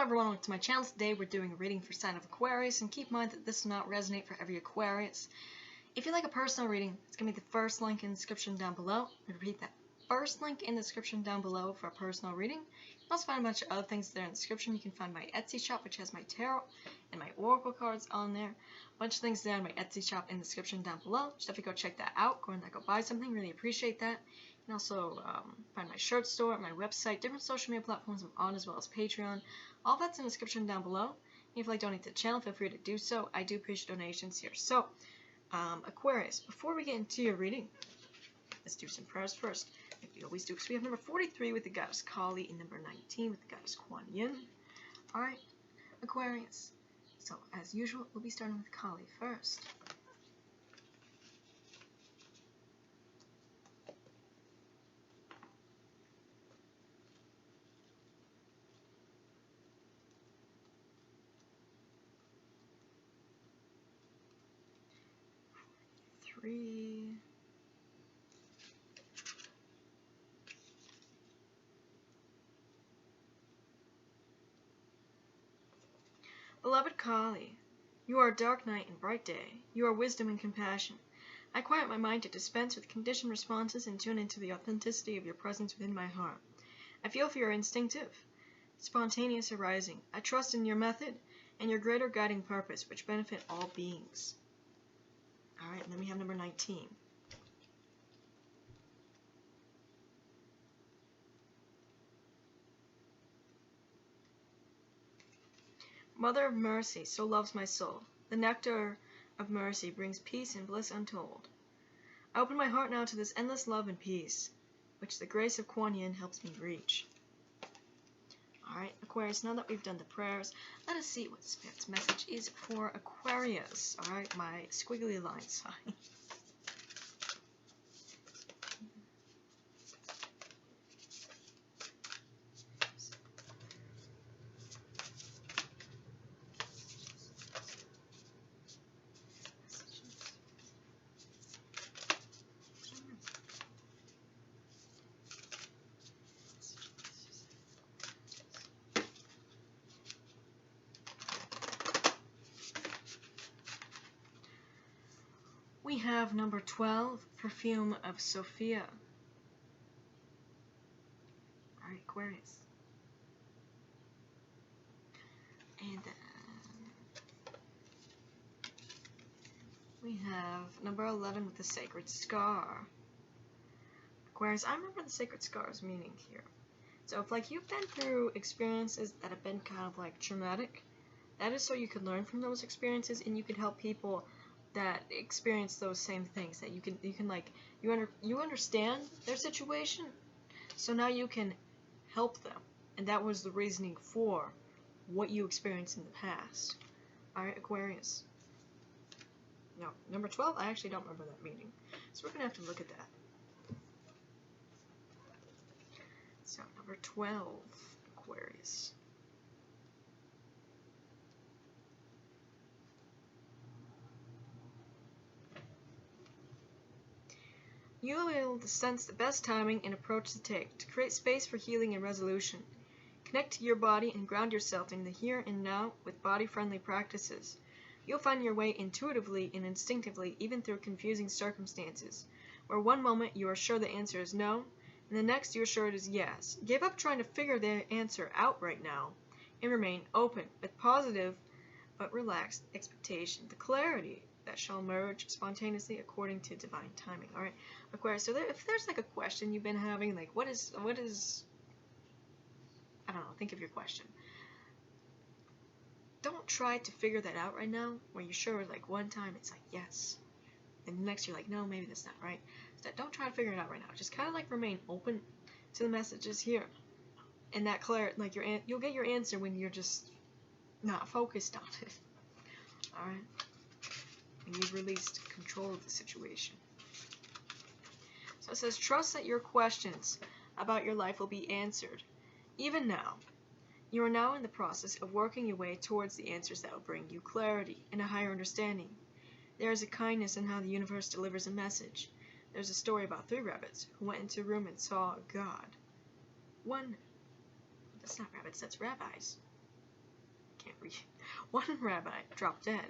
everyone, welcome to my channel. Today we're doing a reading for sign of Aquarius, and keep in mind that this will not resonate for every Aquarius. If you like a personal reading, it's going to be the first link in the description down below. I repeat that first link in the description down below for a personal reading. You can also find a bunch of other things there in the description. You can find my Etsy shop, which has my tarot and my oracle cards on there. A bunch of things there in my Etsy shop in the description down below. Just definitely go check that out. Go in there, go buy something. Really appreciate that. You can also find my shirt store, my website, different social media platforms I'm on, as well as Patreon. All that's in the description down below. And if you'd like to donate to the channel, feel free to do so. I do appreciate donations here. So, Aquarius, before we get into your reading, let's do some prayers first, like we always do. So we have number 43 with the goddess Kali and number 19 with the goddess Kuan Yin. Alright, Aquarius. So, as usual, we'll be starting with Kali first. Beloved Kali, you are a dark night and bright day. You are wisdom and compassion. I quiet my mind to dispense with conditioned responses and tune into the authenticity of your presence within my heart. I feel for your instinctive, spontaneous arising. I trust in your method and your greater guiding purpose, which benefit all beings. Alright, and then we have number 19. Mother of mercy, so loves my soul. The nectar of mercy brings peace and bliss untold. I open my heart now to this endless love and peace, which the grace of Kuan Yin helps me reach. Alright, Aquarius, now that we've done the prayers, let us see what Spirit's message is for Aquarius. Alright, my squiggly line sign. We have number 12, Perfume of Sophia. Alright, Aquarius. And we have number 11 with the Sacred Scar. Aquarius, I remember the Sacred Scar's meaning here. So if like you've been through experiences that have been kind of like traumatic, that is so you can learn from those experiences and you can help people that experience those same things, that you understand their situation, so now you can help them, and that was the reasoning for what you experienced in the past. Alright, Aquarius. Now, number 12, I actually don't remember that meaning, so we're gonna have to look at that. So, number 12, Aquarius. You will be able to sense the best timing and approach to take to create space for healing and resolution. Connect to your body and ground yourself in the here and now with body-friendly practices. You'll find your way intuitively and instinctively even through confusing circumstances, where one moment you are sure the answer is no, and the next you are sure it is yes. Give up trying to figure the answer out right now, and remain open with positive but relaxed expectation. The clarity that shall emerge spontaneously according to divine timing. Alright, Aquarius, so if there's like a question you've been having, like what is, I don't know, think of your question. Don't try to figure that out right now, where you're sure like one time it's like yes, and the next you're like no, maybe that's not right. So don't try to figure it out right now. Just kind of like remain open to the messages here, and that like you'll get your answer when you're just not focused on it. Alright. And you've released control of the situation. So it says, trust that your questions about your life will be answered. Even now, you are now in the process of working your way towards the answers that will bring you clarity and a higher understanding. There is a kindness in how the universe delivers a message. There's a story about 3 rabbits who went into a room and saw God. That's not rabbits, that's rabbis. can't read. One rabbi dropped dead.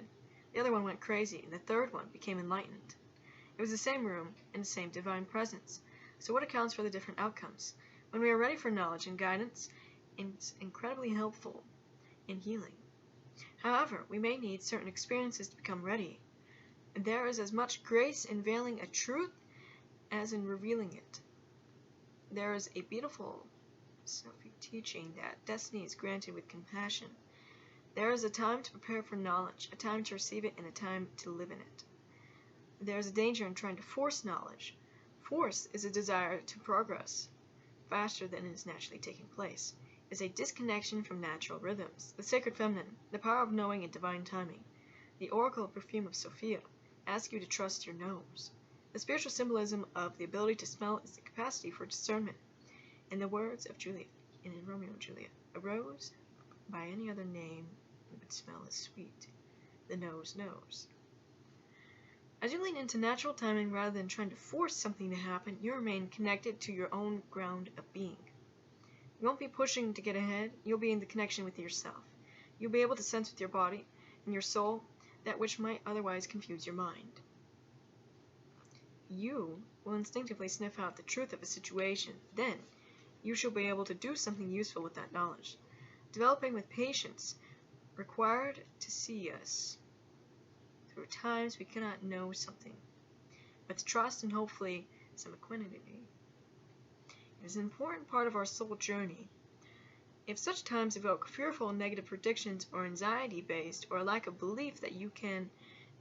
The other one went crazy, and the third one became enlightened. It was the same room and the same divine presence. So what accounts for the different outcomes? When we are ready for knowledge and guidance, it's incredibly helpful in healing. However, we may need certain experiences to become ready. And there is as much grace in veiling a truth as in revealing it. There is a beautiful Sufi teaching that destiny is granted with compassion. There is a time to prepare for knowledge, a time to receive it, and a time to live in it. There is a danger in trying to force knowledge. Force is a desire to progress faster than is naturally taking place. It is a disconnection from natural rhythms, the sacred feminine, the power of knowing and divine timing. The oracle perfume of Sophia asks you to trust your nose. The spiritual symbolism of the ability to smell is the capacity for discernment. In the words of Juliet, and in Romeo and Juliet, a rose by any other name would smell as sweet. The nose knows. As you lean into natural timing rather than trying to force something to happen, you remain connected to your own ground of being. You won't be pushing to get ahead, you'll be in the connection with yourself. You'll be able to sense with your body and your soul that which might otherwise confuse your mind. You will instinctively sniff out the truth of a situation. Then, you shall be able to do something useful with that knowledge. Developing with patience, required to see us through times we cannot know something, with trust and hopefully some equanimity. It is an important part of our soul journey. If such times evoke fearful and negative predictions or anxiety-based or a lack of belief that you can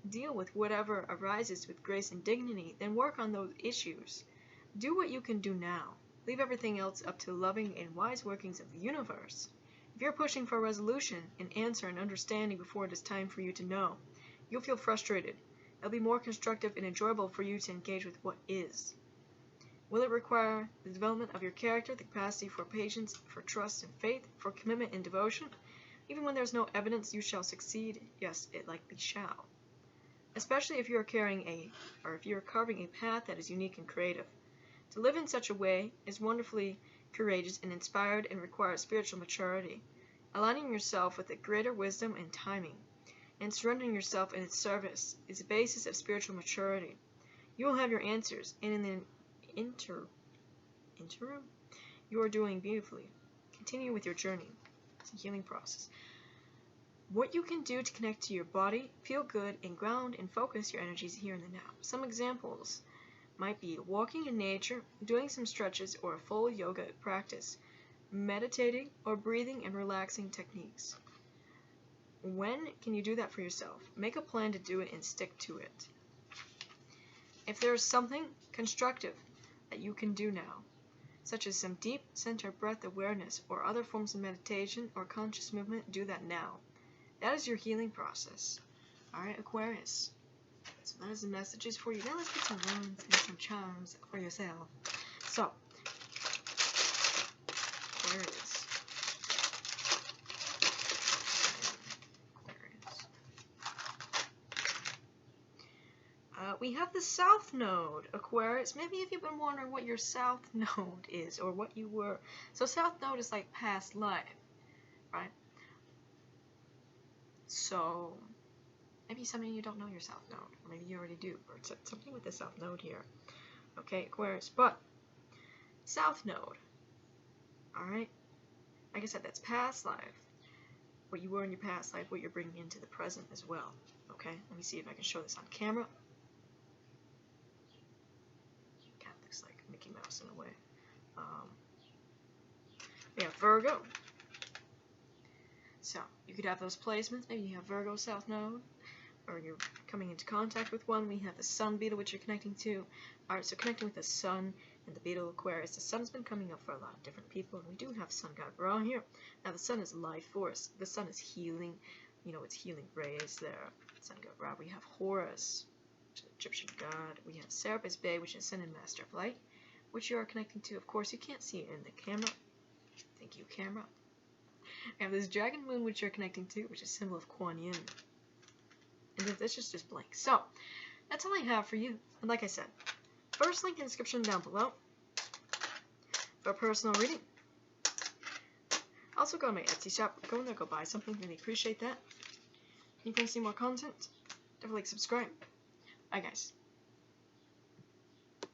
deal with whatever arises with grace and dignity, then work on those issues. Do what you can do now. Leave everything else up to the loving and wise workings of the universe. If you're pushing for a resolution, an answer, and understanding before it is time for you to know, you'll feel frustrated. It'll be more constructive and enjoyable for you to engage with what is. Will it require the development of your character, the capacity for patience, for trust and faith, for commitment and devotion? Even when there's no evidence you shall succeed, yes, it likely shall. Especially if you are carving a path that is unique and creative. To live in such a way is wonderfully courageous and inspired and requires spiritual maturity. Aligning yourself with a greater wisdom and timing, and surrendering yourself in its service is the basis of spiritual maturity. You will have your answers, and in the interim, you are doing beautifully. Continue with your journey. It's a healing process. What you can do to connect to your body, feel good, and ground and focus your energies here in the now. Some examples might be walking in nature, doing some stretches or a full yoga practice, meditating, or breathing and relaxing techniques. When can you do that for yourself? Make a plan to do it and stick to it. If there is something constructive that you can do now, such as some deep center breath awareness or other forms of meditation or conscious movement, do that now. That is your healing process. Alright, Aquarius. So that is the messages for you. Now let's get some runes and some charms for yourself. So, Aquarius. We have the South Node, Aquarius. Maybe if you've been wondering what your South Node is or what you were. So South Node is like past life, right? So maybe some of you don't know your South Node, or maybe you already do, or it's something with the South Node here. Okay, Aquarius, but South Node, alright? Like I said, that's past life. What you were in your past life, what you're bringing into the present as well. Okay, let me see if I can show this on camera. Kind of looks like Mickey Mouse in a way. We have Virgo. So, you could have those placements. Maybe you have Virgo South Node, or you're coming into contact with one. We have the Sun Beetle, which you're connecting to. Alright, so connecting with the Sun and the Beetle Aquarius. The Sun's been coming up for a lot of different people, and we do have Sun God Ra here. Now, the Sun is life force. The Sun is healing. You know, it's healing rays there. Sun God Ra. We have Horus, which is the Egyptian god. We have Serapis Bey, which is Sun and Master of Light, which you are connecting to. Of course, you can't see it in the camera. Thank you, camera. We have this Dragon Moon, which you're connecting to, which is a symbol of Kuan Yin. And this is just blank. So, that's all I have for you. And like I said, first link in the description down below for a personal reading. Also go to my Etsy shop. Go in there, go buy something. Really appreciate that. If you want to see more content, definitely subscribe. Bye, guys.